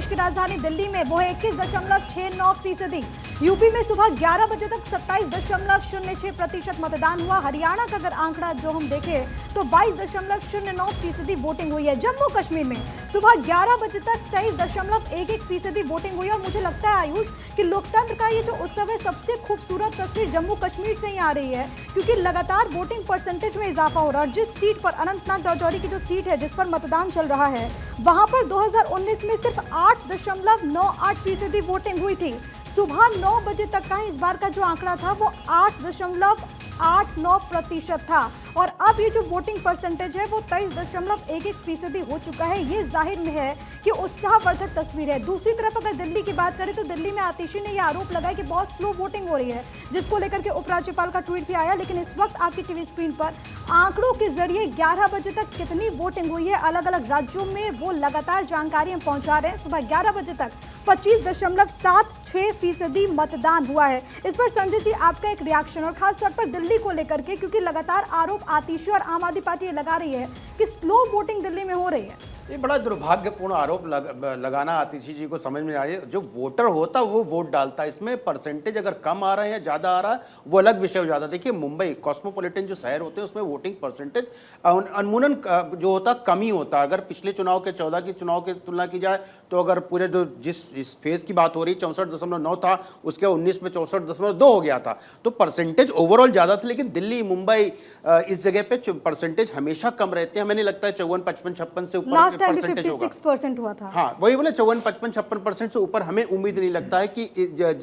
देश की राजधानी दिल्ली में वो है 21.69%। यूपी में सुबह 11 बजे तक 27.06% मतदान हुआ। हरियाणा का अगर आंकड़ा जो हम देखें तो 22.09% वोटिंग हुई है। जम्मू कश्मीर में सुबह 11 बजे तक 23.11% वोटिंग हुई। और मुझे लगता है आयुष कि लोकतंत्र का ये जो उत्सव है, सबसे खूबसूरत तस्वीर जम्मू कश्मीर से ही आ रही है, क्योंकि लगातार वोटिंग परसेंटेज में इजाफा हो रहा है। और जिस सीट पर अनंतनाग राजौरी की जो सीट है जिस पर मतदान चल रहा है, वहां पर 2019 में सिर्फ 8.98% वोटिंग हुई थी। सुबह 9 बजे तक का इस बार का जो आंकड़ा था वो 8.89% था। और अब ये जो वोटिंग परसेंटेज है वो 23.11% हो चुका है। ये जाहिर में है कि उत्साहवर्धक तस्वीर है। दूसरी तरफ अगर दिल्ली की बात करें तो दिल्ली में आतिशी ने यह आरोप लगाया कि बहुत स्लो वोटिंग हो रही है, जिसको लेकर के उपराज्यपाल का ट्वीट भी आया। लेकिन इस वक्त आपकी टीवी स्क्रीन पर आंकड़ों के जरिए 11 बजे तक कितनी वोटिंग हुई है अलग अलग राज्यों में, वो लगातार जानकारी हम पहुंचा रहे हैं। सुबह 11 बजे तक 25.76% मतदान हुआ है। इस पर संजय जी आपका एक रिएक्शन, और खासतौर पर दिल्ली को लेकर के, क्योंकि लगातार आरोप आतिशी और आम आदमी पार्टी लगा रही है कि स्लो वोटिंग दिल्ली में हो रही है। ये बड़ा दुर्भाग्यपूर्ण आरोप लगाना आतिशी जी को समझ में आए। जो वोटर होता है वो वोट डालता है। इसमें परसेंटेज अगर कम आ रहा है या ज़्यादा आ रहा है वो अलग विषय हो जाता है। देखिए, मुंबई कॉस्मोपॉलिटन जो शहर होते हैं उसमें वोटिंग परसेंटेज अनमूनन जो होता कम ही होता है। अगर पिछले चुनाव के 14 की चुनाव की तुलना की जाए तो अगर पूरे जो जिस फेज़ की बात हो रही 64.9 था, उसके 19 में 64.2 हो गया था, तो परसेंटेज ओवरऑल ज़्यादा था। लेकिन दिल्ली मुंबई इस जगह पे परसेंटेज हमेशा कम रहते हैं। हमें नहीं लगता है 54, 55, 56 से ऊपर 56% हुआ था। हाँ, वही बोले 54, 55, 56% से ऊपर हमें उम्मीद नहीं लगता है कि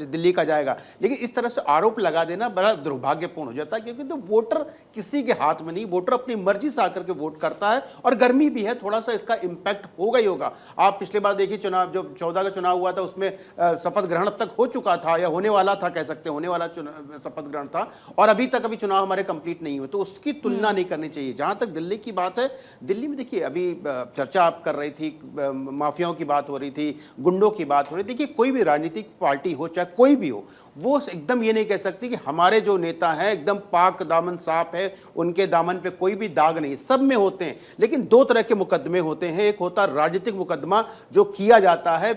दिल्ली का जाएगा। लेकिन इस तरह से आरोप लगा देना बड़ा दुर्भाग्यपूर्ण हो जाता है, क्योंकि तो वोटर किसी के हाथ में नहीं, वोटर अपनी मर्जी से आकर के वोट करता है। और गर्मी भी है, थोड़ा सा इसका इम्पैक्ट होगा ही होगा। आप पिछले बार देखिए चुनाव, जो 14 का चुनाव हुआ था उसमें शपथ ग्रहण अब तक हो चुका था, या होने वाला था, कह सकते हैं होने वाला शपथ ग्रहण था, और अभी तक अभी चुनाव हमारे कंप्लीट नहीं हुए, तो उसकी तुलना नहीं करनी चाहिए। जहां तक दिल्ली की बात है, दिल्ली में देखिए अभी चर्चा आप कर रही थी, माफियाओं की बात हो रही थी, गुंडों की बात हो रही थी। देखिए, कोई भी राजनीतिक पार्टी हो, चाहे कोई भी हो, वो एकदम ये नहीं कह सकती कि हमारे जो नेता हैं एकदम पाक दामन साफ है, उनके दामन पे कोई भी दाग नहीं। सब में होते हैं, लेकिन दो तरह के मुकदमे होते हैं। एक होता है राजनीतिक मुकदमा, जो किया जाता है,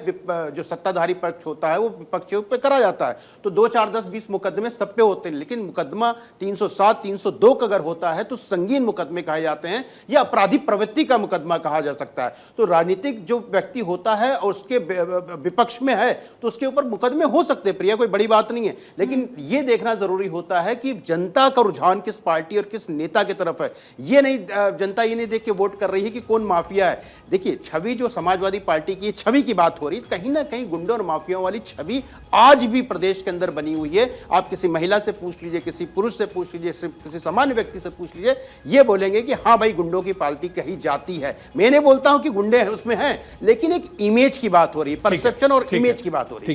जो सत्ताधारी पक्ष होता है वो विपक्षियों पे करा जाता है, तो 2, 4, 10, 20 मुकदमे सब पे होते हैं। लेकिन मुकदमा 307, 302 का अगर होता है तो संगीन मुकदमे कहे जाते हैं, या आपराधिक प्रवृत्ति का मुकदमा कहा जा सकता है। तो राजनीतिक जो व्यक्ति होता है और उसके विपक्ष में है तो उसके ऊपर मुकदमे हो सकते हैं, प्रिया, कोई बड़ी बात नहीं है। लेकिन यह देखना जरूरी होता है कि जनता का रुझान किस पार्टी और किस नेता की तरफ है। ये नहीं, जनता ये नहीं देख के वोट कर रही है कि कौन माफिया है। देखिए, छवि जो समाजवादी पार्टी की छवि की बात हो रही है, कहीं ना कहीं गुंडों और माफियाओं वाली छवि आज भी प्रदेश के अंदर बनी हुई है। आप किसी महिला से पूछ लीजिए, किसी पुरुष से पूछ लीजिए, किसी सामान्य व्यक्ति से पूछ लीजिए, ये बोलेंगे कि हाँ भाई, गुंडों की पार्टी कही जाती है। मैं नहीं बोलता हूं कि गुंडे उसमें हैं, लेकिन एक इमेज की बात हो रही है, परसेप्शन और इमेज की बात हो रही है।